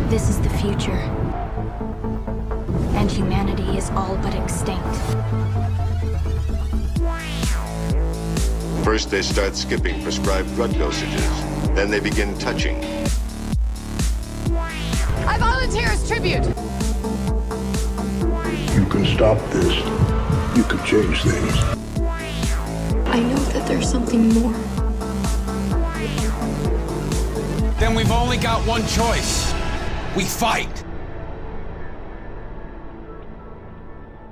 This is the future. And humanity is all but extinct. First, they start skipping prescribed drug dosages. Then they begin touching. I volunteer as tribute. You can stop this. You can change things. I know that there's something more. Then we've only got one choice. We fight.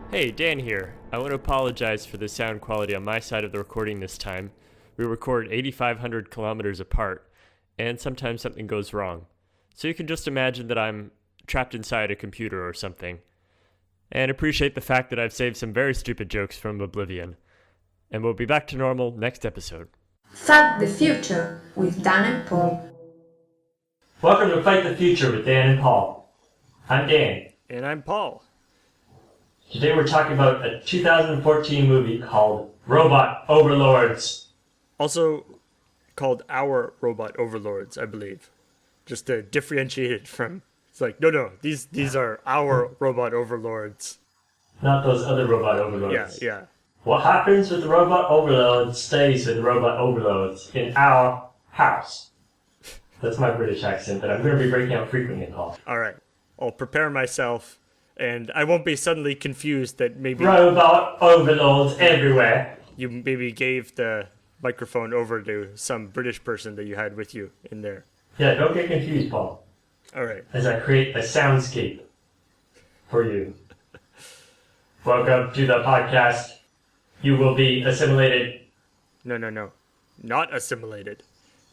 Hey, Dan here. I want to apologize for the sound quality on my side of the recording this time. We record 8,500 kilometers apart, and sometimes something goes wrong. So you can just imagine that I'm trapped inside a computer or something. And appreciate the fact that I've saved some very stupid jokes from oblivion. And we'll be back to normal next episode. Fight the Future with Dan and Paul. Welcome to Fight the Future with Dan and Paul. I'm Dan. And I'm Paul. Today we're talking about a 2014 movie called Robot Overlords. Also called Our Robot Overlords, I believe. Just to differentiate it from... It's like, no, these are our robot overlords. Not those other robot overlords. Yeah. What happens with the robot overlords stays with the robot overlords in our house. That's my British accent that I'm going to be breaking out frequently, Paul. All right. I'll prepare myself, and I won't be suddenly confused that maybe... Robot overlords everywhere. You maybe gave the microphone over to some British person that you had with you in there. Yeah, don't get confused, Paul. All right. As I create a soundscape for you. Welcome to the podcast. You will be assimilated. No. Not assimilated.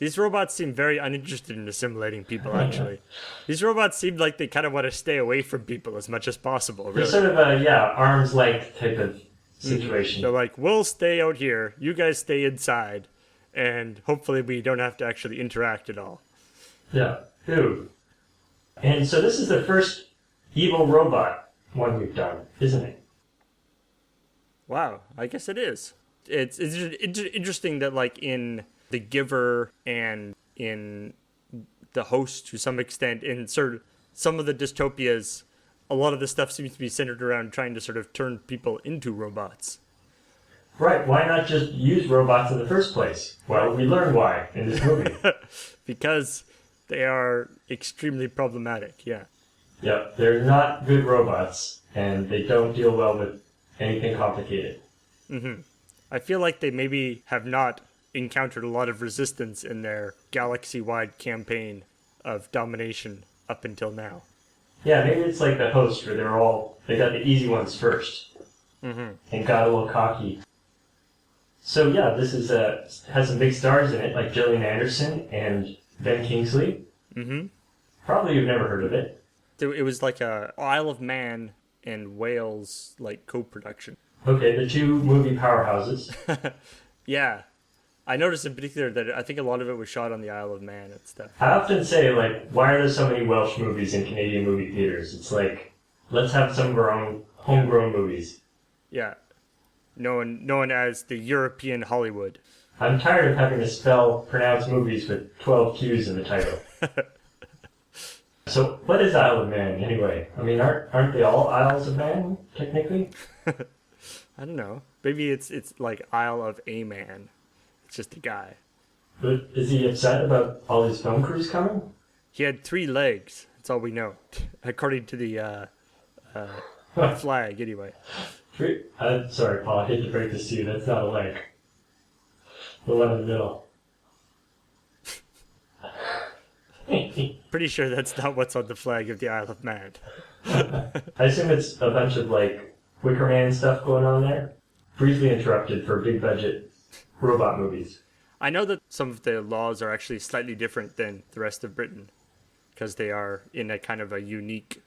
These robots seem very uninterested in assimilating people, actually. These robots seem like they kind of want to stay away from people as much as possible, really. It's sort of a, arm's length type of situation. They're like, we'll stay out here, you guys stay inside, and hopefully we don't have to actually interact at all. Yeah. Ooh. And so this is the first evil robot one we've done, isn't it? Wow, I guess it is. It's interesting that, like, in The Giver and in The Host, to some extent, in sort of some of the dystopias, a lot of the stuff seems to be centered around trying to sort of turn people into robots. Right, why not just use robots in the first place? Well, we learn why in this movie. Because they are extremely problematic, yeah. Yep, they're not good robots, and they don't deal well with anything complicated. Mm-hmm. I feel like they maybe have not encountered a lot of resistance in their galaxy-wide campaign of domination up until now. Yeah, maybe it's like The Host, where they got the easy ones first, and got a little cocky. So yeah, this has some big stars in it, like Gillian Anderson and Ben Kingsley. Mm-hmm. Probably you've never heard of it. It was like a Isle of Man and Wales like co-production. Okay, the two movie powerhouses. Yeah. I noticed in particular that I think a lot of it was shot on the Isle of Man and stuff. I often say, like, why are there so many Welsh movies in Canadian movie theaters? It's like, let's have some of our own homegrown movies. Yeah. Known as the European Hollywood. I'm tired of having to pronounce movies with 12 Q's in the title. So, what is Isle of Man, anyway? I mean, aren't they all Isles of Man, technically? I don't know. Maybe it's like Isle of a Man. It's just a guy. But is he upset about all his film crews coming? He had 3 legs. That's all we know. According to the flag, anyway. I'm sorry, Paul. I hate to break this to you. That's not a leg. The one in the middle. Pretty sure that's not what's on the flag of the Isle of Man. I assume it's a bunch of, like, Wicker Man stuff going on there. Briefly interrupted for big budget robot movies. I know that some of the laws are actually slightly different than the rest of Britain, because they are in a kind of a unique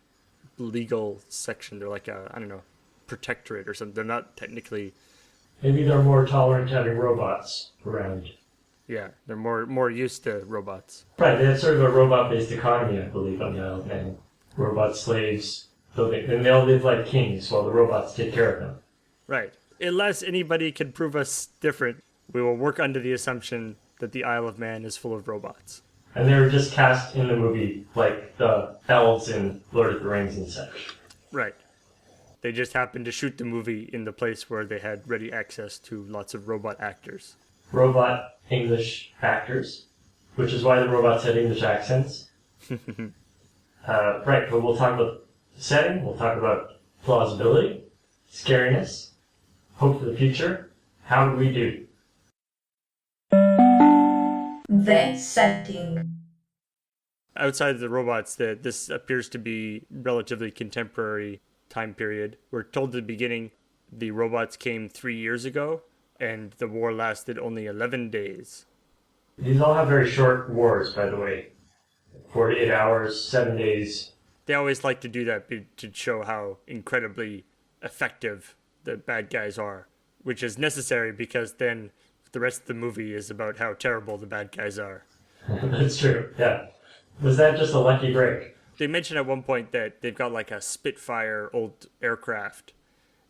legal section. They're like a, I don't know, protectorate or something. They're not technically... Maybe they're more tolerant to having robots around. Yeah, they're more used to robots. Right, they have sort of a robot-based economy, I believe, on the Isle of Man. Robot slaves, and they all live like kings while the robots take care of them. Right. Unless anybody can prove us different, we will work under the assumption that the Isle of Man is full of robots. And they were just cast in the movie like the elves in Lord of the Rings and such. Right. They just happened to shoot the movie in the place where they had ready access to lots of robot actors. Robot English actors, which is why the robots had English accents. Right, but we'll talk about the setting, we'll talk about plausibility, scariness, hope for the future. How do we do? The setting. Outside of the robots, this appears to be relatively contemporary time period. We're told at the beginning the robots came 3 years ago, and the war lasted only 11 days. These all have very short wars, by the way. 48 hours, 7 days. They always like to do that to show how incredibly effective the bad guys are, which is necessary because then the rest of the movie is about how terrible the bad guys are. That's true, yeah. Was that just a lucky break? They mentioned at one point that they've got like a Spitfire old aircraft,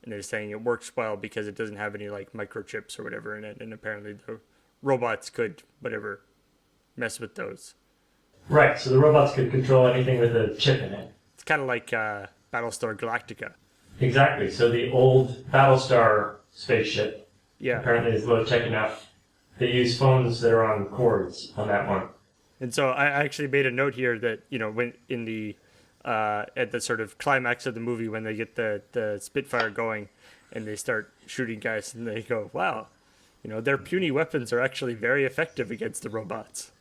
and they're saying it works well because it doesn't have any like microchips or whatever in it, and apparently the robots could whatever mess with those. Right, so the robots could control anything with a chip in it. It's kind of like Battlestar Galactica. Exactly, so the old Battlestar spaceship Yeah. apparently is low-tech enough. They use phones that are on cords on that one. And so I actually made a note here that, you know, when in the at the sort of climax of the movie when they get the Spitfire going and they start shooting guys and they go, wow, you know, their puny weapons are actually very effective against the robots.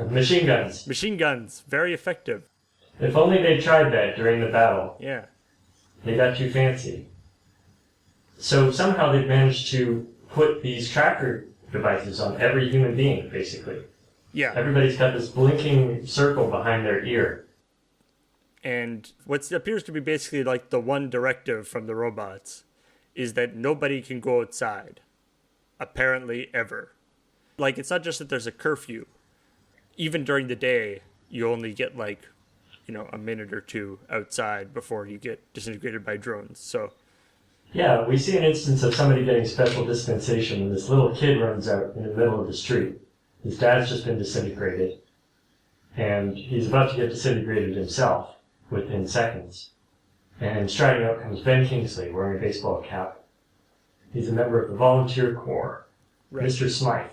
Machine guns. Machine guns, very effective. If only they tried that during the battle. Yeah. They got too fancy. So somehow they've managed to put these tracker devices on every human being, basically. Yeah. Everybody's got this blinking circle behind their ear. And what appears to be basically like the one directive from the robots is that nobody can go outside. Apparently, ever. Like, it's not just that there's a curfew. Even during the day, you only get like, you know, a minute or two outside before you get disintegrated by drones. So, yeah, we see an instance of somebody getting special dispensation when this little kid runs out in the middle of the street. His dad's just been disintegrated, and he's about to get disintegrated himself within seconds. And striding out comes Ben Kingsley wearing a baseball cap. He's a member of the Volunteer Corps, right. Mr. Smythe.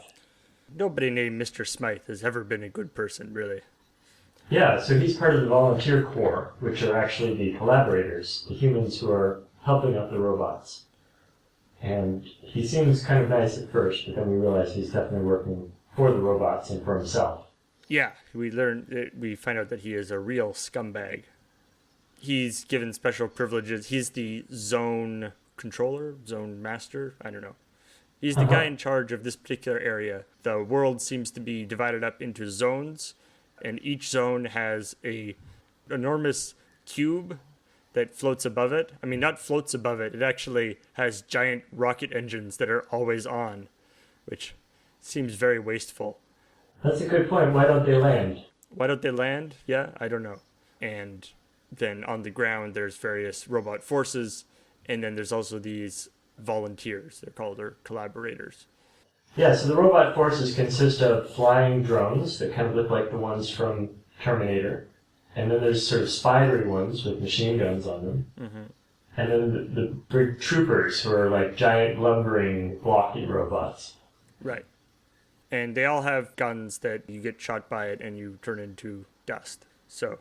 Nobody named Mr. Smythe has ever been a good person, really. Yeah, so he's part of the Volunteer Corps, which are actually the collaborators, the humans who are helping out the robots. And he seems kind of nice at first, but then we realize he's definitely working for the robots and for himself. Yeah, we find out that he is a real scumbag. He's given special privileges. He's the zone controller, zone master, I don't know. He's the guy in charge of this particular area. The world seems to be divided up into zones, and each zone has a enormous cube that floats above it. I mean, not floats above it. It actually has giant rocket engines that are always on, which seems very wasteful. That's a good point. Why don't they land? Why don't they land? Yeah, I don't know. And then on the ground, there's various robot forces, and then there's also these volunteers. They're called, or collaborators. Yeah, so the robot forces consist of flying drones that kind of look like the ones from Terminator. And then there's sort of spidery ones with machine guns on them. Mm-hmm. And then the big troopers who are like giant lumbering blocky robots. Right. And they all have guns that you get shot by it and you turn into dust. So,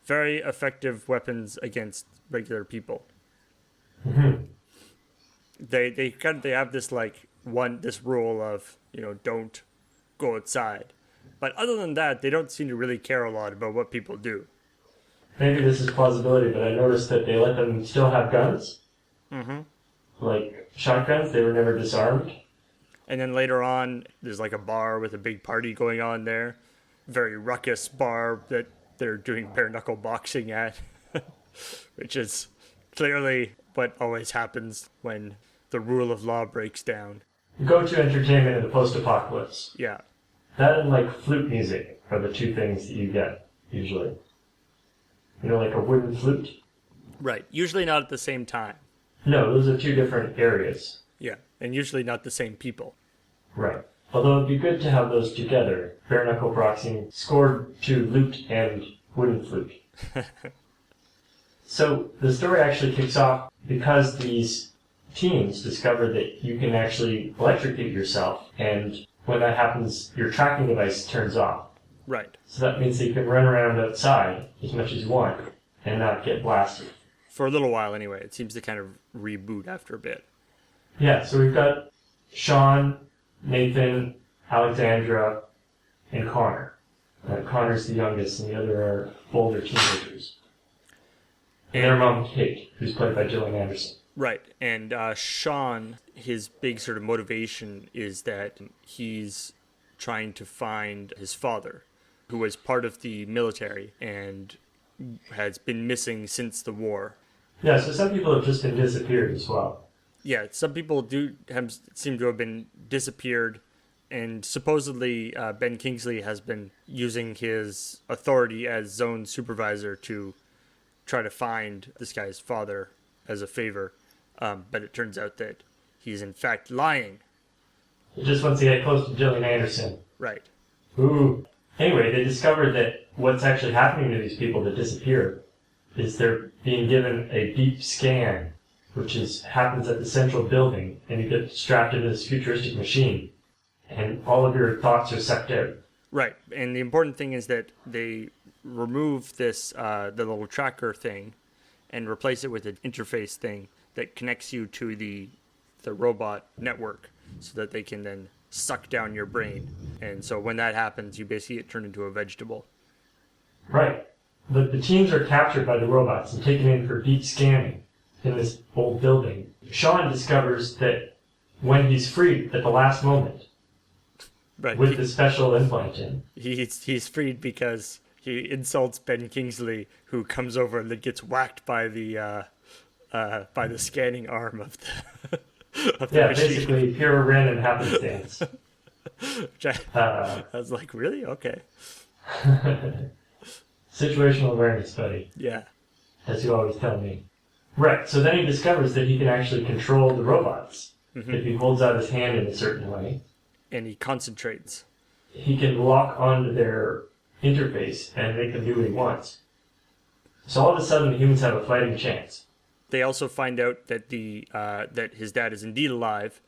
very effective weapons against regular people. Mm-hmm. They have this this rule of, you know, don't go outside. But other than that, they don't seem to really care a lot about what people do. Maybe this is plausibility, but I noticed that they let them still have guns. Mm-hmm. Like shotguns, they were never disarmed. And then later on, there's like a bar with a big party going on there. Very ruckus bar that they're doing bare knuckle boxing at. Which is clearly what always happens when the rule of law breaks down. Go-to entertainment in the post-apocalypse. Yeah. That and like flute music are the two things that you get, usually. You know, like a wooden flute? Right. Usually not at the same time. No, those are two different areas. Yeah. And usually not the same people. Right. Although it'd be good to have those together bare knuckle boxing, scored to lute and wooden flute. So the story actually kicks off because these teams discover that you can actually electrocute yourself, and when that happens, your tracking device turns off. Right. So that means that you can run around outside as much as you want and not get blasted. For a little while, anyway. It seems to kind of reboot after a bit. Yeah, so we've got Sean, Nathan, Alexandra, and Connor. Connor's the youngest, and the other are older teenagers. And their mom, Kate, who's played by Gillian Anderson. Right, and Sean, his big sort of motivation is that he's trying to find his father, who was part of the military and has been missing since the war. Yeah, so some people have just been disappeared as well. Yeah, some people seem to have been disappeared, and supposedly Ben Kingsley has been using his authority as zone supervisor to try to find this guy's father as a favor, but it turns out that he's in fact lying. He just wants to get close to Gillian Anderson. Right. Ooh. Anyway, they discovered that what's actually happening to these people that disappear is they're being given a deep scan, which happens at the central building, and you get strapped into this futuristic machine, and all of your thoughts are sucked out. Right, and the important thing is that they remove this the little tracker thing and replace it with an interface thing that connects you to the robot network so that they can then suck down your brain. And so when that happens, you basically get turned into a vegetable. Right. The teams are captured by the robots and taken in for deep scanning in this old building. Sean discovers that when he's freed at the last moment, right, with the special implant in, he's freed because he insults Ben Kingsley, who comes over and then gets whacked by the scanning arm of the of the machine. Basically pure random happenstance. I was like, really? Okay. Situational awareness, buddy. Yeah. As you always tell me. Right, so then he discovers that he can actually control the robots. Mm-hmm. If he holds out his hand in a certain way. And he concentrates. He can lock onto their interface and make them do what he wants. So all of a sudden, the humans have a fighting chance. They also find out that that his dad is indeed alive,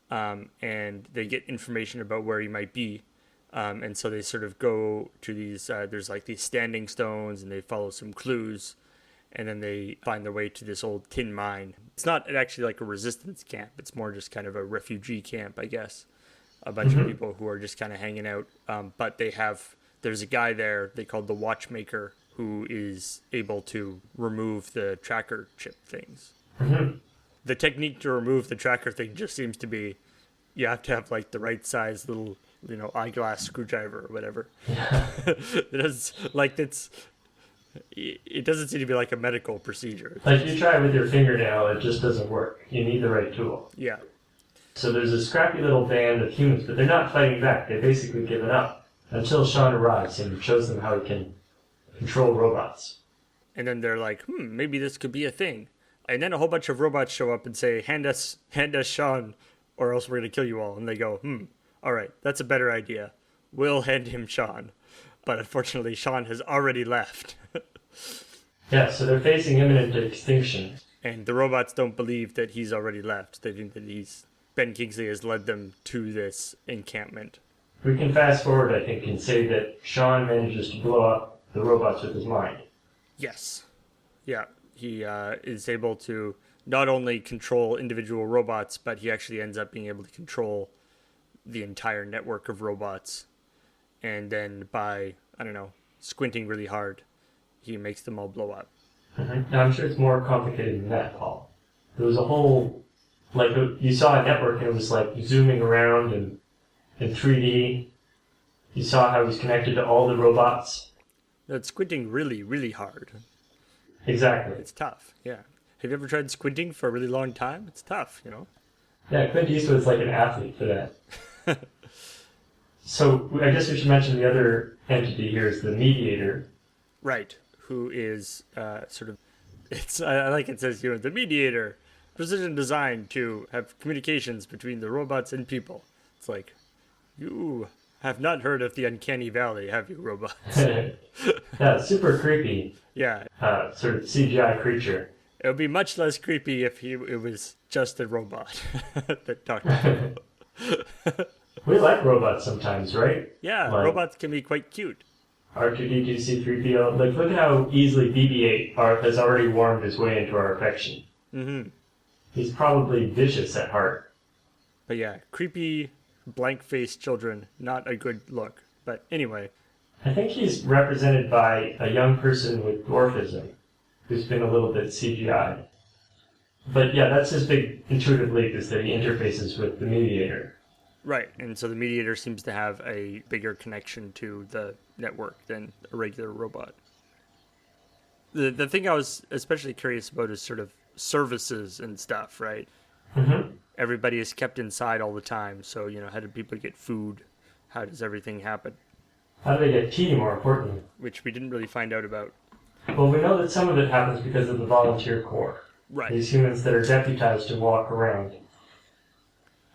and they get information about where he might be. And so they sort of go to these, there's like these standing stones, and they follow some clues, and then they find their way to this old tin mine. It's not actually like a resistance camp. It's more just kind of a refugee camp, I guess. A bunch of people who are just kind of hanging out. But there's a guy there they called the Watchmaker who is able to remove the tracker chip things. Mm-hmm. The technique to remove the tracker thing just seems to be, you have to have like the right size little, eyeglass screwdriver or whatever. It doesn't seem to be like a medical procedure. Like you try with your fingernail, it just doesn't work. You need the right tool. Yeah. So there's a scrappy little band of humans, but they're not fighting back. They've basically given up until Sean arrives and shows them how he can control robots. And then they're like, maybe this could be a thing. And then a whole bunch of robots show up and say, hand us Sean, or else we're going to kill you all. And they go, all right, that's a better idea. We'll hand him Sean. But unfortunately, Sean has already left. Yeah, so they're facing imminent extinction. And the robots don't believe that he's already left. They think that Ben Kingsley has led them to this encampment. We can fast forward, I think, and say that Sean manages to blow up the robots with his mind. Yes. Yeah, he is able to not only control individual robots, but he actually ends up being able to control the entire network of robots. And then by, squinting really hard, he makes them all blow up. Mm-hmm. Now, I'm sure it's more complicated than that, Paul. There was a whole, you saw a network and it was zooming around and in 3D. You saw how it was connected to all the robots. It's squinting really, really hard. Exactly. It's tough, yeah. Have you ever tried squinting for a really long time? It's tough, Yeah, Clint Eastwood's like an athlete for that. So I guess we should mention the other entity here is the Mediator. Right, who is I like it says here, the Mediator, precision designed to have communications between the robots and people. It's like, you Have not heard of the Uncanny Valley, have you, robots? Yeah, super creepy. Yeah. Sort of CGI creature. It would be much less creepy if it was just a robot that talked to people. We like robots sometimes, right? Yeah, Like robots can be quite cute. R2D2, C3PO. Like, look at how easily BB-8 has already warmed his way into our affection. Mm-hmm. He's probably vicious at heart. But yeah, creepy, blank-faced children, not a good look. But anyway. I think he's represented by a young person with dwarfism, who's been a little bit CGI'd. But yeah, that's his big intuitive leap, is that he interfaces with the Mediator. Right, and so the Mediator seems to have a bigger connection to the network than a regular robot. The thing I was especially curious about is sort of services and stuff, right? Mm-hmm. Everybody is kept inside all the time, so, how do people get food? How does everything happen? How do they get tea, more importantly? Which we didn't really find out about. Well, we know that some of it happens because of the volunteer corps. Right. These humans that are deputized to walk around.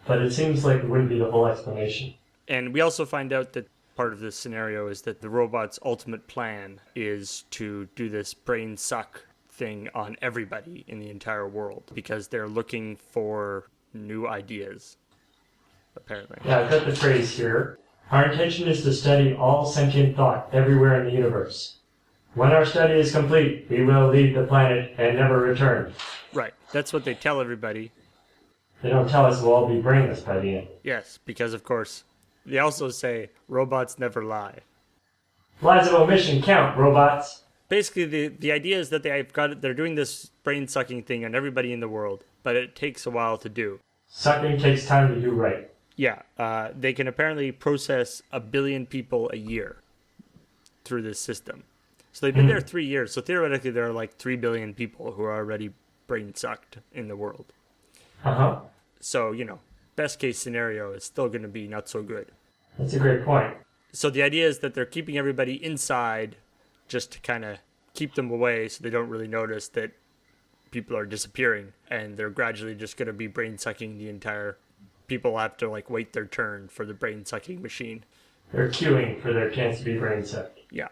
But it seems like it wouldn't be the whole explanation. And we also find out that part of this scenario is that the robot's ultimate plan is to do this brain suck thing on everybody in the entire world because they're looking for new ideas, apparently. Yeah, I've got the phrase here. Our intention is to study all sentient thought everywhere in the universe. When our study is complete, we will leave the planet and never return. Right. That's what they tell everybody. They don't tell us we'll all be brainless by the end. Yes, because of course, they also say robots never lie. Lies of omission count, robots. Basically, the idea is that they're doing this brain sucking thing on everybody in the world, but it takes a while to do. Sucking takes time to do right. Yeah, they can apparently process 1 billion people a year through this system. So they've been there 3 years, so theoretically there are like 3 billion people who are already brain sucked in the world. Uh-huh. So, best case scenario is still going to be not so good. That's a great point. So the idea is that they're keeping everybody inside just to kind of keep them away so they don't really notice that people are disappearing. And they're gradually just going to be brain sucking the entire... People have to wait their turn for the brain sucking machine. They're queuing for their chance to be brain sucked. Yeah.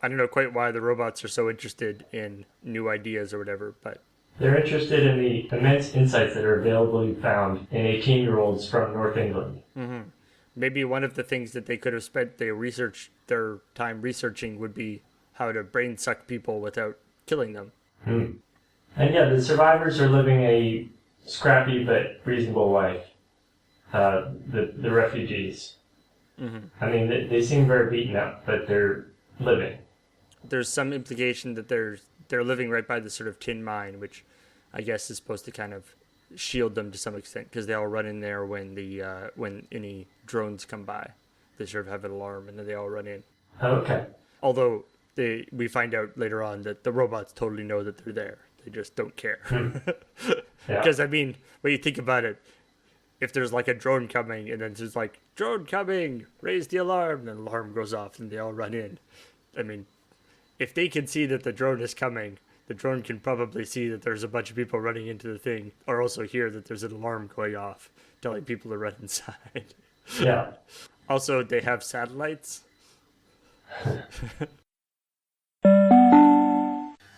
I don't know quite why the robots are so interested in new ideas or whatever, but... They're interested in the immense insights that are available found in 18-year-olds from North England. Mm-hmm. Maybe one of the things that they could have spent their time researching would be how to brain suck people without killing them. And yeah, the survivors are living a scrappy but reasonable life. The refugees. Mm-hmm. I mean, they seem very beaten up, but they're living. There's some implication that they're living right by the sort of tin mine, which I guess is supposed to kind of shield them to some extent because they all run in there when any drones come by. They sort of have an alarm and then they all run in. Okay. Although we find out later on that the robots totally know that they're there. They just don't care. Because, I mean, when you think about it, if there's a drone coming and then there's drone coming, raise the alarm, then the alarm goes off and they all run in. I mean, if they can see that the drone is coming, the drone can probably see that there's a bunch of people running into the thing, or also hear that there's an alarm going off telling people to run inside. Yeah. Also, they have satellites.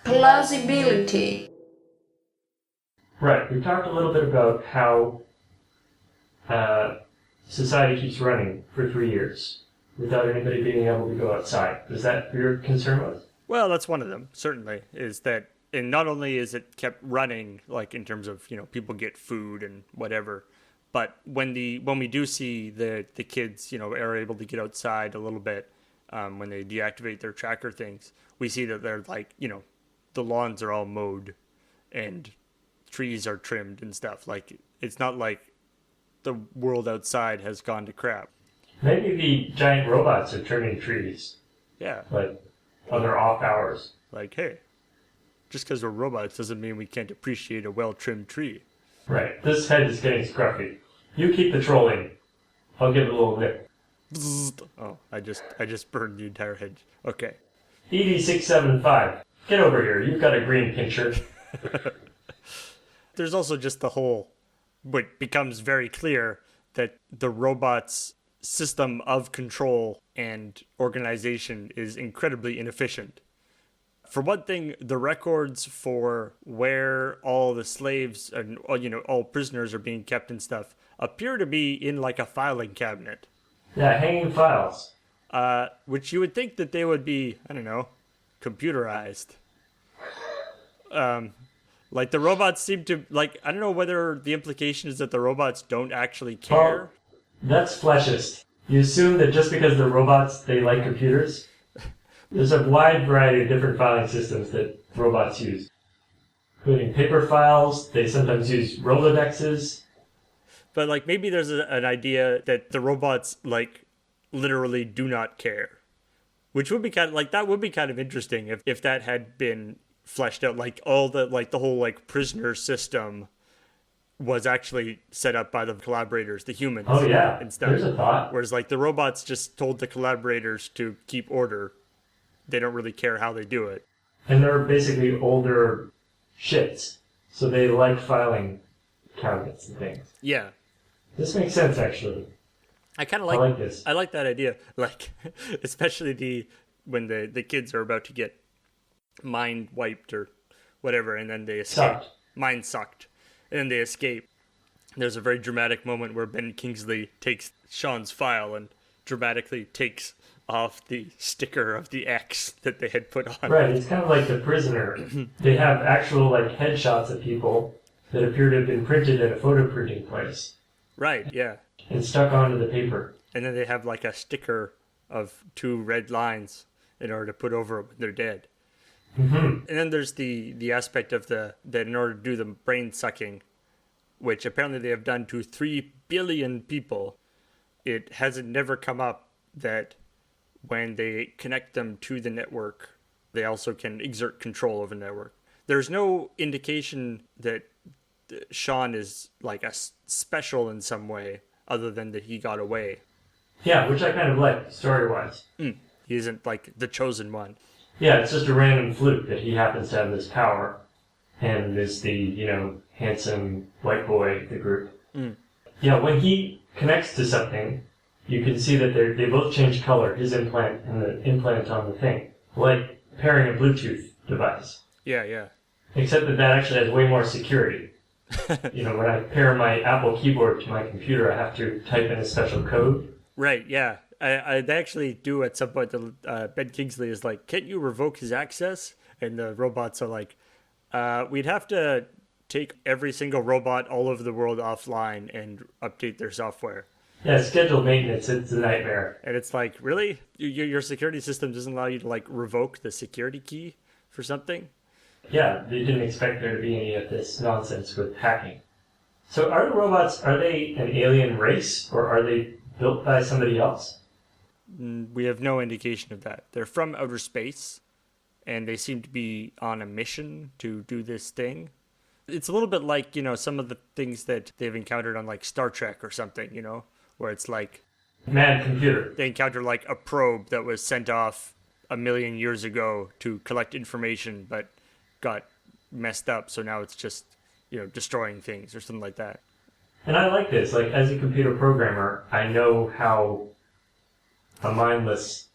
Plausibility. Right. We talked a little bit about how society keeps running for 3 years without anybody being able to go outside. Is that your concern with? Well, that's one of them, certainly, is that, and not only is it kept running, in terms of, people get food and whatever, but when we do see the kids, are able to get outside a little bit, when they deactivate their tracker things, we see that they're the lawns are all mowed and trees are trimmed and stuff. It's not like the world outside has gone to crap. Maybe the giant robots are trimming trees. Yeah. On their off hours. Hey, just because we're robots doesn't mean we can't appreciate a well-trimmed tree. Right. This head is getting scruffy. You keep the trolling. I'll give it a little bit. Oh, I just burned the entire hedge. Okay. ED675. Get over here. You've got a green pincher. There's also just the whole... What becomes very clear that the robots system of control and organization is incredibly inefficient. For one thing, the records for where all the slaves and all prisoners are being kept and stuff appear to be in like a filing cabinet. Yeah, hanging files. Which you would think that they would be, I don't know, computerized. Like the robots seem to, like, I don't know whether the implication is that the robots don't actually care. That's fleshist. You assume that just because they're robots, they like computers? There's a wide variety of different filing systems that robots use, including paper files. They sometimes use Rolodexes. But, like, maybe there's an idea that the robots, like, literally do not care. Which would be kind of, like, that would be kind of interesting if that had been fleshed out. Like, all the, like, the whole, like, prisoner system was actually set up by the collaborators, the humans. Oh, yeah. And stuff. There's a thought. Whereas, like, the robots just told the collaborators to keep order. They don't really care how they do it. And they're basically older shits, so they like filing cabinets and things. Yeah. This makes sense, actually. I kind of like this. I like that idea. Like, especially when the kids are about to get mind wiped or whatever, and then they escape. Mind sucked. And then they escape. There's a very dramatic moment where Ben Kingsley takes Sean's file and dramatically takes off the sticker of the X that they had put on. Right, it's kind of like The Prisoner. They have actual, like, headshots of people that appear to have been printed at a photo printing place. Right, yeah. And stuck onto the paper. And then they have, like, a sticker of 2 red lines in order to put over it when they're dead. Mm-hmm. And then there's the aspect of that in order to do the brain sucking, which apparently they have done to 3 billion people, it hasn't never come up that when they connect them to the network, they also can exert control over the network. There's no indication that Sean is like a special in some way other than that he got away. Yeah, which I kind of like, story-wise. He isn't like the chosen one. Yeah, it's just a random fluke that he happens to have this power and is the, handsome white boy of the group. Yeah, when he connects to something, you can see that they both change color, his implant and the implant on the thing. Like pairing a Bluetooth device. Yeah. Except that actually has way more security. When I pair my Apple keyboard to my computer, I have to type in a special code. Right, yeah. They actually do at some point. Ben Kingsley is like, can't you revoke his access? And the robots are like, we'd have to take every single robot all over the world offline and update their software. Yeah, scheduled maintenance, it's a nightmare. And it's like, really? Your security system doesn't allow you to, like, revoke the security key for something? Yeah, they didn't expect there to be any of this nonsense with hacking. So are the robots, are they an alien race, or are they built by somebody else? We have no indication of that. They're from outer space, and they seem to be on a mission to do this thing. It's a little bit like, some of the things that they've encountered on, like, Star Trek or something, where it's like... Mad computer. They encounter, like, a probe that was sent off 1 million years ago to collect information, but got messed up, so now it's just, destroying things or something like that. And I like this. Like, as a computer programmer, I know how mindlessly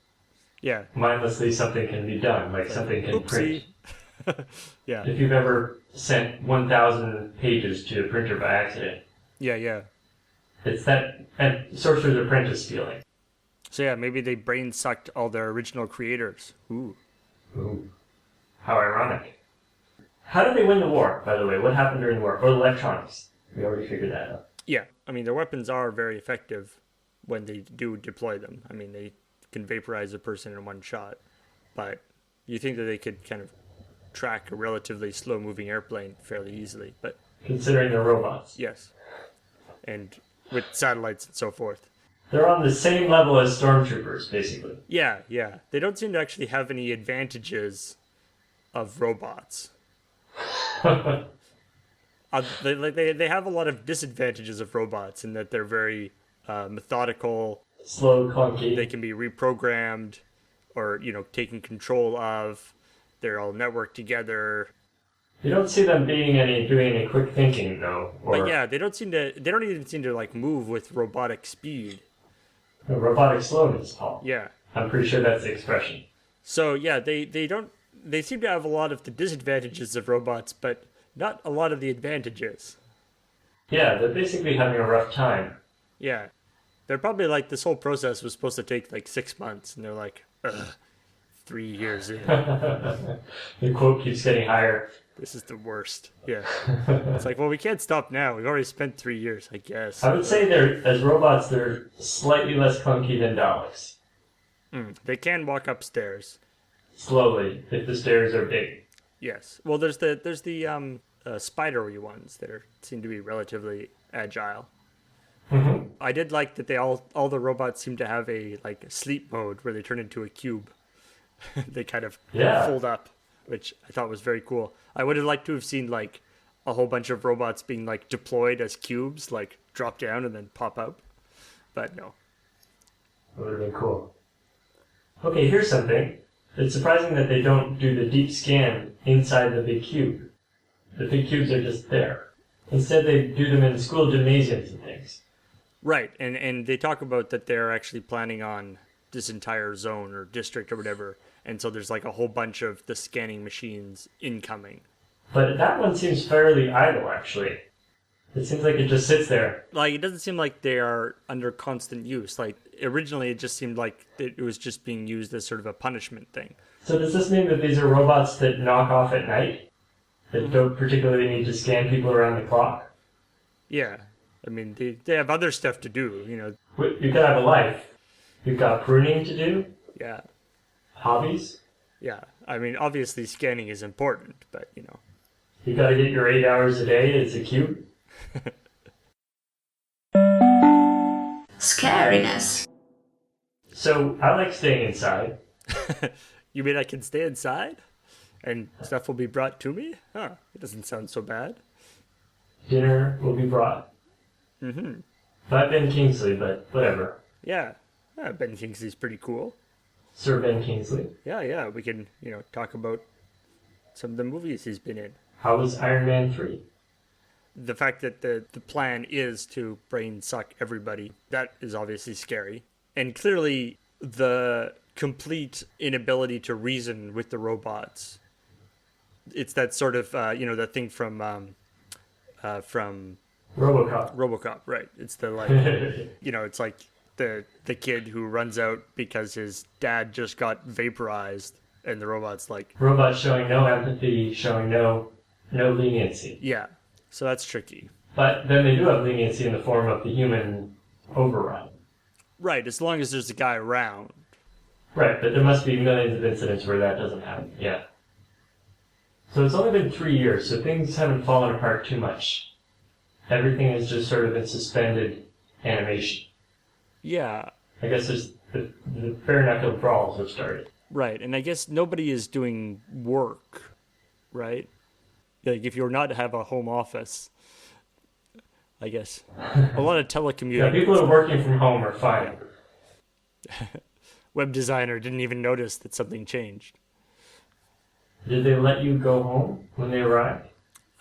something can be done. Like, something can print. Yeah. If you've ever sent 1,000 pages to a printer by accident. Yeah. It's that Sorcerer's Apprentice feeling. So yeah, maybe they brain sucked all their original creators. Ooh. How ironic. How did they win the war, by the way? What happened during the war? Or electronics? We already figured that out. Yeah, I mean, their weapons are very effective when they do deploy them. I mean, they can vaporize a person in one shot. But you think that they could kind of track a relatively slow-moving airplane fairly easily. But considering they're robots. Yes. And with satellites and so forth. They're on the same level as stormtroopers, basically. Yeah. They don't seem to actually have any advantages of robots. They have a lot of disadvantages of robots in that they're very methodical. Slow, clunky. They can be reprogrammed or, taken control of. They're all networked together. You don't see them doing any quick thinking, though. But yeah, they don't even seem to like move with robotic speed. The robotic slowness, Paul. Yeah. I'm pretty sure that's the expression. So yeah, they seem to have a lot of the disadvantages of robots, but not a lot of the advantages. Yeah, they're basically having a rough time. Yeah. They're probably like, this whole process was supposed to take like 6 months, and they're like, ugh, 3 years in. The quote keeps getting higher. This is the worst. Yeah. It's like, well, we can't stop now. We've already spent 3 years, I guess. I would say as robots, they're slightly less clunky than Daleks. They can walk upstairs. Slowly, if the stairs are big. Yes. Well, there's the spidery ones that seem to be relatively agile. Mm-hmm. I did like that all the robots seem to have a sleep mode where they turn into a cube. They kind of fold up, which I thought was very cool. I would have liked to have seen like a whole bunch of robots being like deployed as cubes, like drop down and then pop up. But no. That would have been cool. Okay, here's something. It's surprising that they don't do the deep scan inside the big cube. The big cubes are just there. Instead, they do them in school gymnasiums and things. Right, and they talk about that they're actually planning on this entire zone or district or whatever, and so there's like a whole bunch of the scanning machines incoming. But that one seems fairly idle, actually. It seems like it just sits there. Like, it doesn't seem like they are under constant use. Like, originally it just seemed like it was just being used as sort of a punishment thing. So does this mean that these are robots that knock off at night? That don't particularly need to scan people around the clock? Yeah. I mean, they have other stuff to do, you know. You gotta have a life. You've got pruning to do. Yeah. Hobbies. Yeah. I mean, obviously scanning is important, but, you know. You gotta get your 8 hours a day as a cube. Scariness. So, I like staying inside. You mean I can stay inside? And stuff will be brought to me? Huh. It doesn't sound so bad. Dinner will be brought. Mm-hmm. Not Ben Kingsley, but whatever. Yeah. Ben Kingsley's pretty cool. Sir Ben Kingsley. Yeah. We can, you know, talk about some of the movies he's been in. How was Iron Man 3? The fact that the plan is to brain suck everybody, that is obviously scary. And clearly the complete inability to reason with the robots. It's that sort of, the thing from RoboCop, right. It's the, like, it's like the kid who runs out because his dad just got vaporized, and the robot's like... Robots showing no empathy, showing no leniency. Yeah, so that's tricky. But then they do have leniency in the form of the human overrun. Right, as long as there's a guy around. Right, but there must be millions of incidents where that doesn't happen, yeah. So it's only been 3 years, so things haven't fallen apart too much. Everything has just sort of been suspended animation. Yeah. I guess there's the bare-knuckle brawls have started. Right, and I guess nobody is doing work, right? Like, if you're not to have a home office, I guess. A lot of telecommuting. Yeah, people who are working from home are fine. Web designer didn't even notice that something changed. Did they let you go home when they arrived?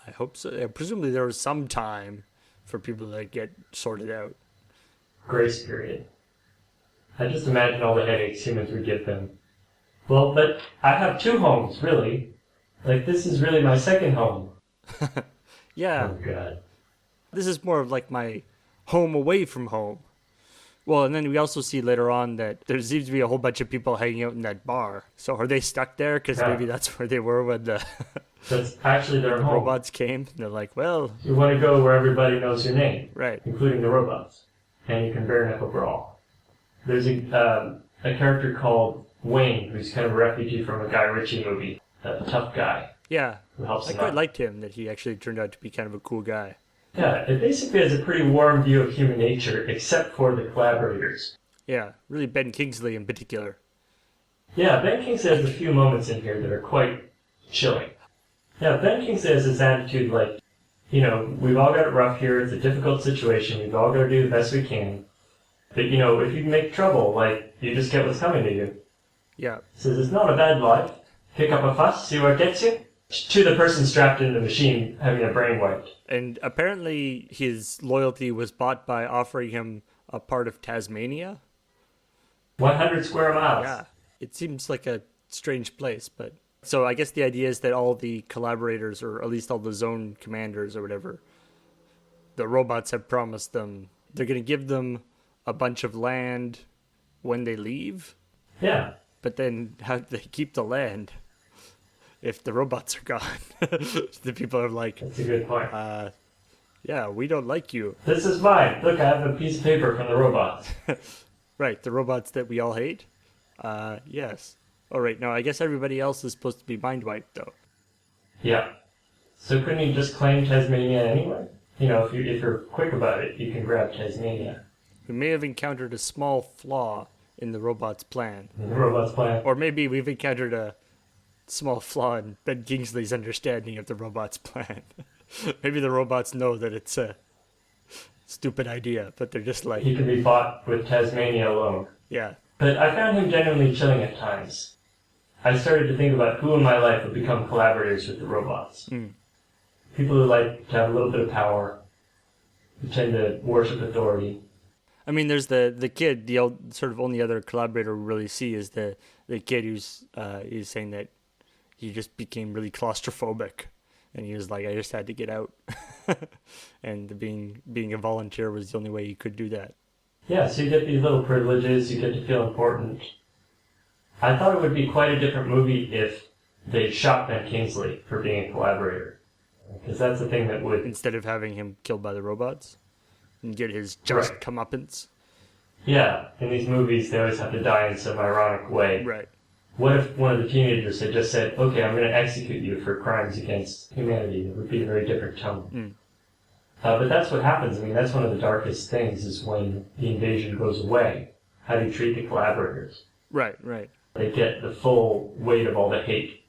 I hope so. Presumably there was some time for people to get sorted out. Grace period. I just imagine all the headaches humans would give them. Well, but I have 2 homes, really. Like, this is really my second home. Yeah. Oh, God. This is more of like my home away from home. Well, and then we also see later on that there seems to be a whole bunch of people hanging out in that bar. So are they stuck there? Because maybe that's where they were when the That's actually their home. robots came. And they're like, well... You want to go where everybody knows your name. Right. Including the robots. And you can bare-knuckle brawl. There's a character called Wayne, who's kind of a refugee from a Guy Ritchie movie. A tough guy. Yeah. Who helps I him quite out. liked him, that he actually turned out to be kind of a cool guy. Yeah, it basically has a pretty warm view of human nature, except for the collaborators. Yeah, really Ben Kingsley in particular. Yeah, Ben Kingsley has a few moments in here that are quite chilling. Yeah, Ben Kingsley has this attitude like, we've all got it rough here, it's a difficult situation, we've all got to do the best we can. But, if you make trouble, you just get what's coming to you. Yeah. He says, it's not a bad life. Pick up a fuss, see where it gets you. To the person strapped in the machine having a brain wiped. And apparently his loyalty was bought by offering him a part of Tasmania. 100 square miles. Yeah, it seems like a strange place, but... So I guess the idea is that all the collaborators, or at least all the zone commanders or whatever, the robots have promised them, they're going to give them a bunch of land when they leave. Yeah. But then how do they keep the land if the robots are gone? The people are like, That's a good point. yeah, we don't like you. This is mine. Look, I have a piece of paper from the robots. Right, the robots that we all hate? Yes. All right, now I guess everybody else is supposed to be mind wiped, though. Yeah. So couldn't you just claim Tasmania anyway? You know, if you're quick about it, you can grab Tasmania. We may have encountered a small flaw in the robot's plan. The robot's plan. Or maybe we've encountered a small flaw in Ben Kingsley's understanding of the robot's plan. Maybe the robots know that it's a stupid idea, but they're just like... He can be fought with Tasmania alone. Yeah. But I found him genuinely chilling at times. I started to think about who in my life would become collaborators with the robots. People who like to have a little bit of power, who tend to worship authority. I mean, there's the kid, the old, sort of only other collaborator we really see is the kid who's saying that he just became really claustrophobic. And he was like, I just had to get out. And being a volunteer was the only way he could do that. Yeah, so you get these little privileges, you get to feel important. I thought it would be quite a different movie if they shot Ben Kingsley for being a collaborator. Because that's the thing that would... Instead of having him killed by the robots and get his just Right. comeuppance. Yeah, in these movies they always have to die in some ironic way. Right. What if one of the teenagers had just said, okay, I'm going to execute you for crimes against humanity? It would be a very different tone. But that's what happens. I mean, that's one of the darkest things is when the invasion goes away. How do you treat the collaborators? Right, right. They get the full weight of all the hate.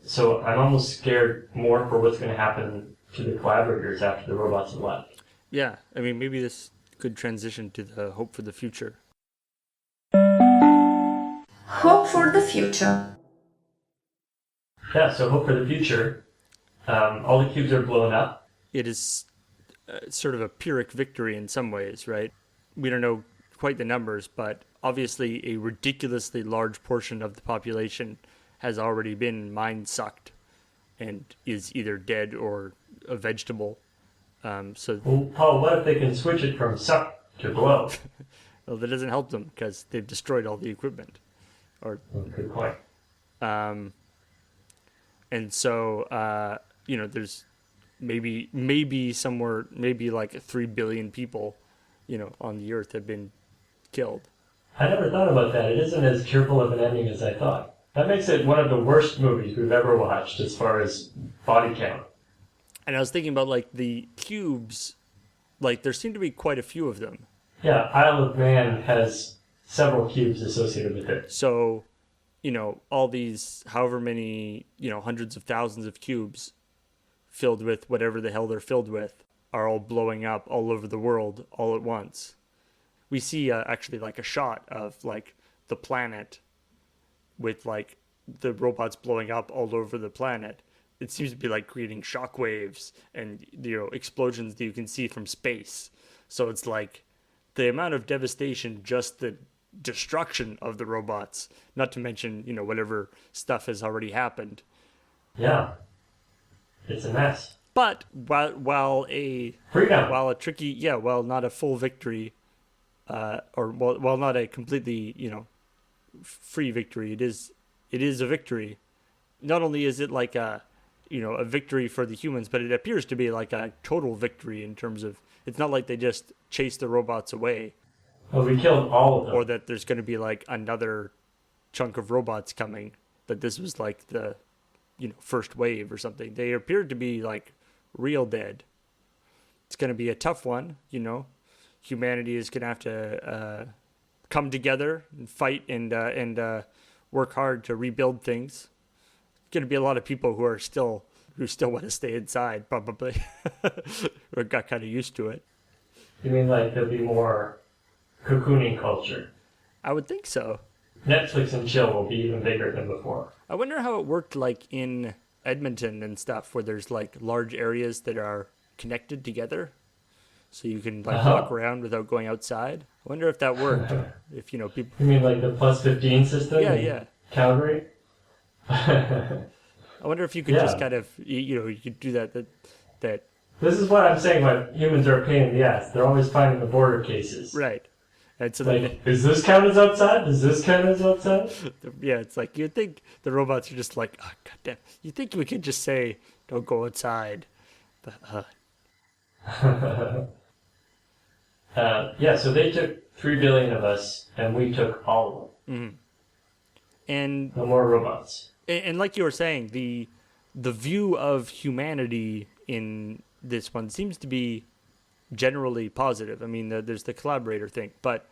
So I'm almost scared more for what's going to happen to the collaborators after the robots have left. Yeah, I mean, maybe this could transition to the hope for the future. Hope for the future. Yeah, so hope for the future. All the cubes are blown up. It is sort of a Pyrrhic victory in some ways, right? We don't know quite the numbers, but obviously a ridiculously large portion of the population has already been mind-sucked and is either dead or a vegetable. So Well, Paul, what if they can switch it from suck to blow? well, that doesn't help them because they've destroyed all the equipment. Or Good point. and so there's maybe somewhere, maybe like 3 billion people, on the earth have been killed. I never thought about that. It isn't as cheerful of an ending as I thought. That makes it one of the worst movies we've ever watched as far as body count. And I was thinking about like the cubes, like there seem to be quite a few of them. Yeah, Isle of Man has several cubes associated with it. So, all these, however many, hundreds of thousands of cubes filled with whatever the hell they're filled with are all blowing up all over the world all at once. We see actually like a shot of like the planet with like the robots blowing up all over the planet. It seems to be like creating shockwaves and, explosions that you can see from space. So it's like the amount of devastation, just the destruction of the robots, not to mention, whatever stuff has already happened. Yeah. It's a mess. But while Freedom. not a full victory, while not a completely, free victory, it is a victory. Not only is it like a victory for the humans, but it appears to be like a total victory in terms of, it's not like they just chased the robots away. Well, we killed all of them. Or that there's going to be like another chunk of robots coming, that this was like the, first wave or something. They appeared to be like real dead. It's going to be a tough one, Humanity is going to have to come together and fight and work hard to rebuild things. Going to be a lot of people who still want to stay inside, probably, or got kind of used to it. You mean like there'll be more cocooning culture? I would think so. Netflix and chill will be even bigger than before. I wonder how it worked like in Edmonton and stuff, where there's like large areas that are connected together. so you can like walk around without going outside. I wonder if that worked. If people. You mean like the plus 15 system? Yeah. Calgary? I wonder if you could just kind of you could do that. This is what I'm saying about humans are a pain in the ass. They're always finding the border cases. Right. And so like, does this count as outside? Does this count as outside? Yeah, it's like you'd think the robots are just like, oh, goddamn. You think we could just say, don't go outside. But, so they took 3 billion of us, and we took all of them. Mm-hmm. And no more robots. And like you were saying, the view of humanity in this one seems to be generally positive. I mean, there's the collaborator thing, but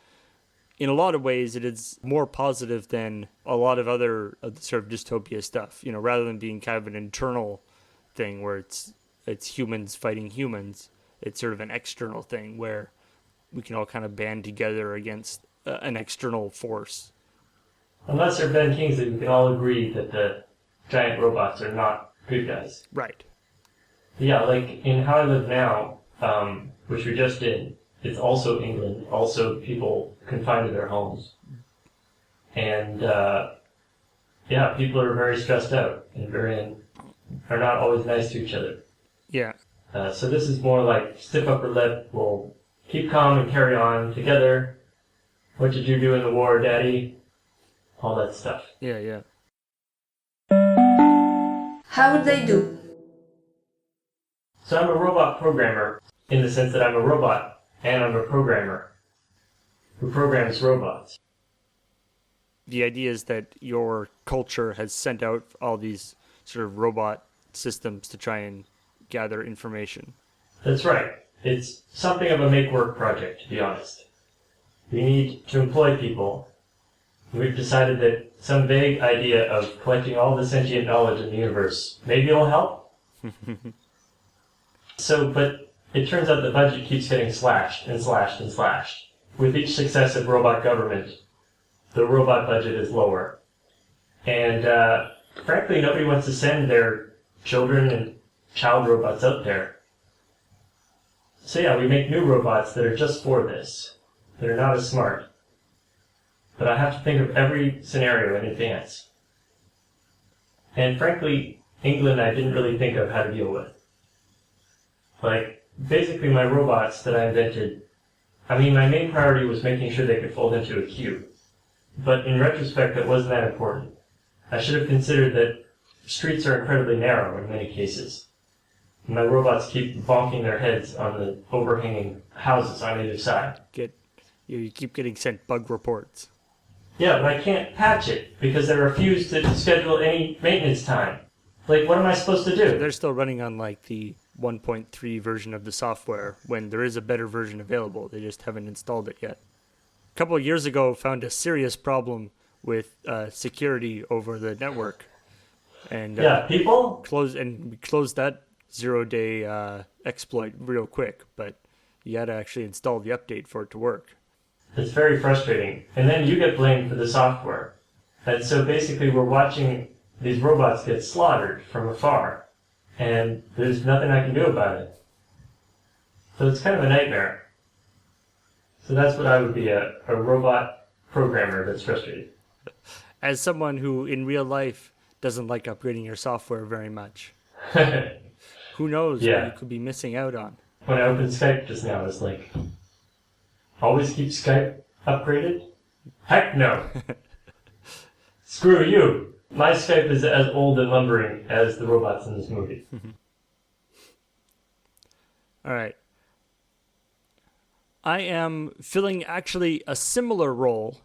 in a lot of ways, it is more positive than a lot of other sort of dystopia stuff. Rather than being kind of an internal thing where it's humans fighting humans, it's sort of an external thing where we can all kind of band together against an external force. Unless they're Ben Kingsley, we can all agree that the giant robots are not good guys. Right. Yeah, like in How I Live Now, which we just did, it's also England, also people confined to their homes. And, people are very stressed out and are not always nice to each other. Yeah. So this is more like stiff upper lip, we'll keep calm and carry on together. What did you do in the war, Daddy? All that stuff. Yeah. How would they do? So I'm a robot programmer in the sense that I'm a robot and I'm a programmer who programs robots. The idea is that your culture has sent out all these sort of robot systems to try and gather information. That's right. It's something of a make-work project, to be honest. We need to employ people. We've decided that some vague idea of collecting all the sentient knowledge in the universe maybe will help. But it turns out the budget keeps getting slashed and slashed and slashed. With each successive robot government, the robot budget is lower. And frankly, nobody wants to send their children and child robots out there. So we make new robots that are just for this. That are not as smart. But I have to think of every scenario in advance. And frankly, England I didn't really think of how to deal with. Basically my robots that I invented, my main priority was making sure they could fold into a cube. But in retrospect, that wasn't that important. I should have considered that streets are incredibly narrow in many cases. My robots keep bonking their heads on the overhanging houses on either side. You keep getting sent bug reports. Yeah, but I can't patch it because they refuse to schedule any maintenance time. What am I supposed to do? So they're still running on the 1.3 version of the software when there is a better version available. They just haven't installed it yet. A couple of years ago, found a serious problem with security over the network, and people we closed that 0-day exploit real quick. But you had to actually install the update for it to work. It's very frustrating, and then you get blamed for the software. And so basically, we're watching these robots get slaughtered from afar, and there's nothing I can do about it. So it's kind of a nightmare. So that's what I would be, a robot programmer that's frustrated. As someone who, in real life, doesn't like upgrading your software very much. Who knows what you could be missing out on. When I opened Skype just now, it's like, always keep Skype upgraded? Heck no! Screw you! My Skype is as old and lumbering as the robots in this movie. All right. I am filling actually a similar role,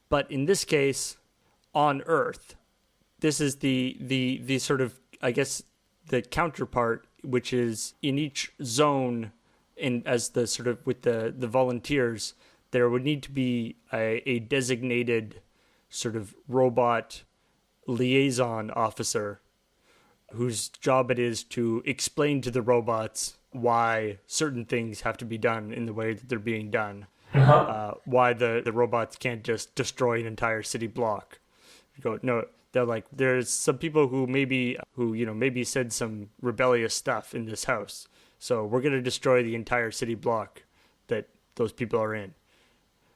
but in this case, on Earth. This is the sort of, I guess, the counterpart, which is in each zone, as the sort of with the volunteers, there would need to be a designated sort of robot liaison officer whose job it is to explain to the robots why certain things have to be done in the way that they're being done. Why the robots can't just destroy an entire city block. They're like, there's some people who maybe said some rebellious stuff in this house. So we're going to destroy the entire city block that those people are in.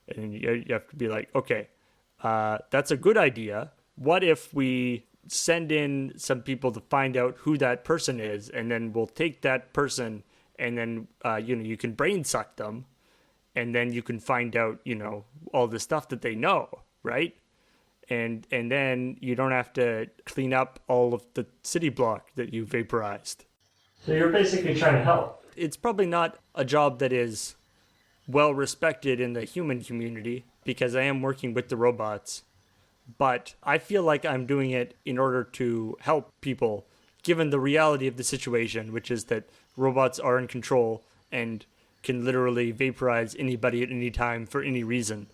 And you have to be like, okay, that's a good idea. What if we send in some people to find out who that person is, and then we'll take that person, and then you can brain suck them, and then you can find out all the stuff that they know, right? And then you don't have to clean up all of the city block that you vaporized. So you're basically trying to help. It's probably not a job that is well respected in the human community because I am working with the robots, but I feel like I'm doing it in order to help people, given the reality of the situation, which is that robots are in control and can literally vaporize anybody at any time for any reason.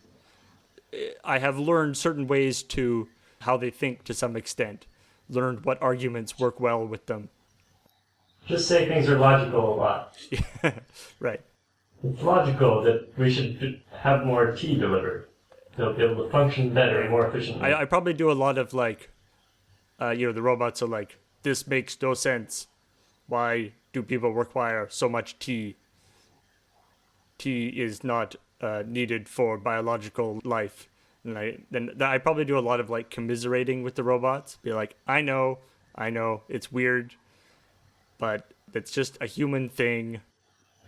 I have learned certain ways to how they think to some extent, learned what arguments work well with them. Just say things are logical a lot. Right. It's logical that we should have more tea delivered. They'll be able to function better and more efficiently. I probably do a lot of the robots are like, this makes no sense. Why do people require so much tea? Tea is not needed for biological life. And I probably do a lot of commiserating with the robots. Be like, I know, it's weird, but it's just a human thing.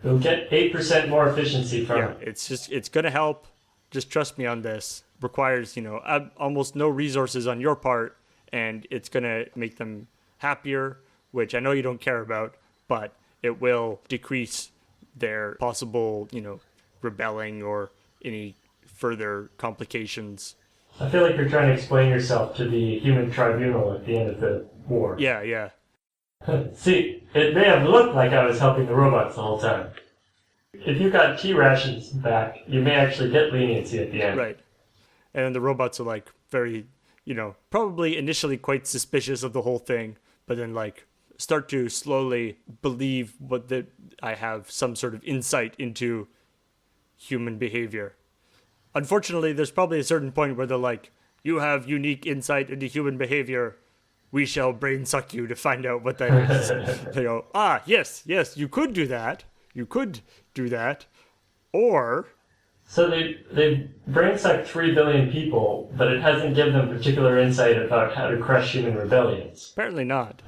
We'll get 8% more efficiency from it. It's gonna help. Just trust me on this. Requires almost no resources on your part, and it's gonna make them happier, which I know you don't care about, but it will decrease their possible rebelling or any further complications. I feel like you're trying to explain yourself to the human tribunal at the end of the war. Yeah. See, it may have looked like I was helping the robots the whole time. If you got tea rations back, you may actually get leniency at the end. Right. And then the robots are very, probably initially quite suspicious of the whole thing, but then start to slowly believe that I have some sort of insight into human behavior. Unfortunately, there's probably a certain point where they're like, you have unique insight into human behavior. We shall brain suck you to find out what that is. They go, yes, you could do that. You could do that. Or... So they brain sucked 3 billion people, but it hasn't given them particular insight about how to crush human rebellions. Apparently not.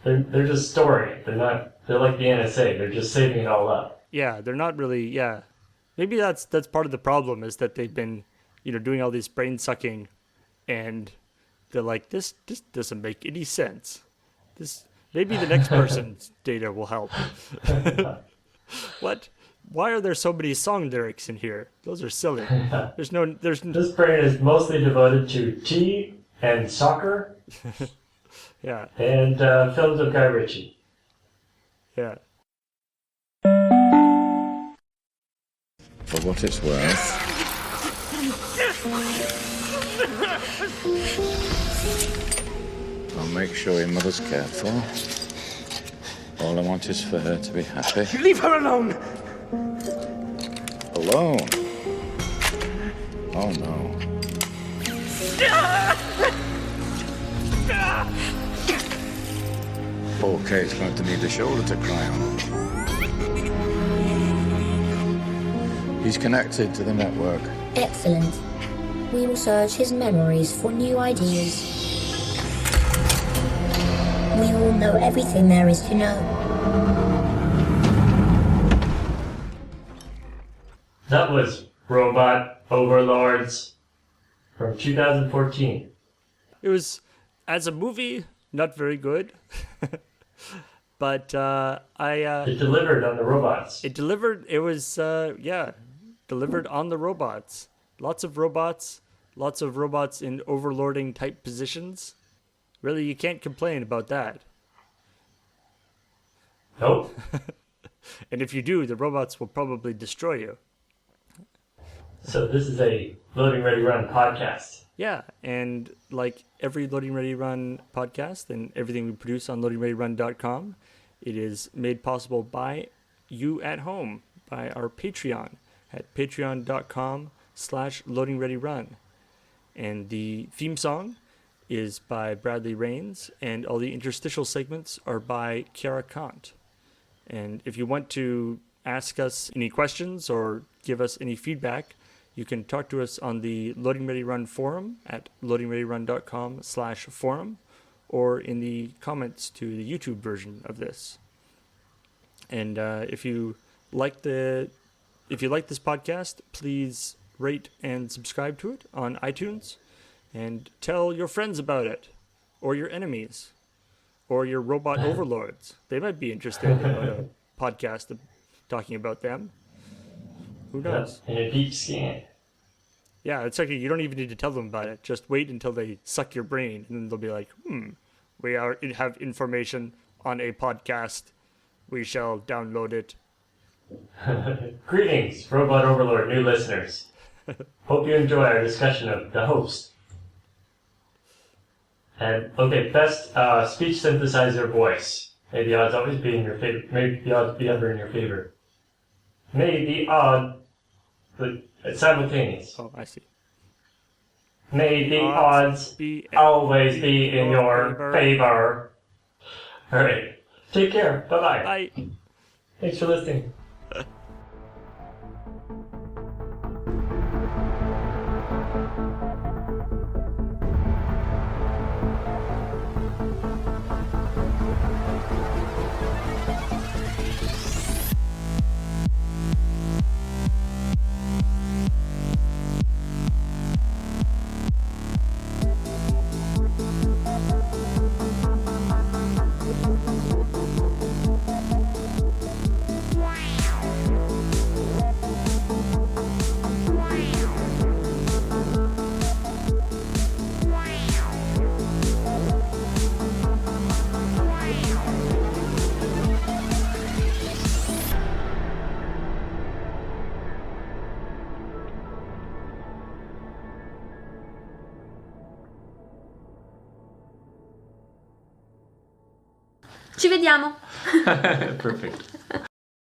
They're just storing. They're like the NSA. They're just saving it all up. Yeah, they're not really, Maybe that's part of the problem is that they've been, doing all this brain sucking and they're like, this doesn't make any sense. Maybe the next person's data will help. What? Why are there so many song lyrics in here? Those are silly. This brain is mostly devoted to tea and soccer. Yeah. And films of Guy Ritchie. Yeah. For what it's worth. I'll make sure your mother's careful. All I want is for her to be happy. Leave her alone! Alone? Oh no. Poor Kate's going to need a shoulder to cry on. He's connected to the network. Excellent. We will search his memories for new ideas. We will know everything there is to know. That was Robot Overlords from 2014. It was, as a movie, not very good. But It delivered on the robots. It delivered. It was, delivered on the robots. Lots of robots in overlording type positions. Really, you can't complain about that. Nope. And if you do, the robots will probably destroy you. So this is a Loading Ready Run podcast. Yeah, and like every Loading Ready Run podcast and everything we produce on LoadingReadyRun.com, it is made possible by you at home, by our Patreon at patreon.com/LoadingReadyRun. And the theme song is by Bradley Rains, and all the interstitial segments are by Kiara Kant. And if you want to ask us any questions or give us any feedback, you can talk to us on the Loading Ready Run forum at loadingreadyrun.com/forum, or in the comments to the YouTube version of this. And if you like this podcast, please rate and subscribe to it on iTunes, and tell your friends about it, or your enemies, or your robot overlords. They might be interested in a podcast talking about them. Who knows? In a deep scan. Yeah, it's like you don't even need to tell them about it. Just wait until they suck your brain, and then they'll be like, we have information on a podcast. We shall download it. Greetings, Robot Overlord new listeners. Hope you enjoy our discussion of the host. And okay, best speech synthesizer voice. May the odds always be in your favor. May the odds be ever in your favor. May the odds... It's simultaneous. Oh, I see. May the odds always be in your favor. Alright. Take care. Bye-bye. Bye. Thanks for listening. Ci vediamo. Perfect.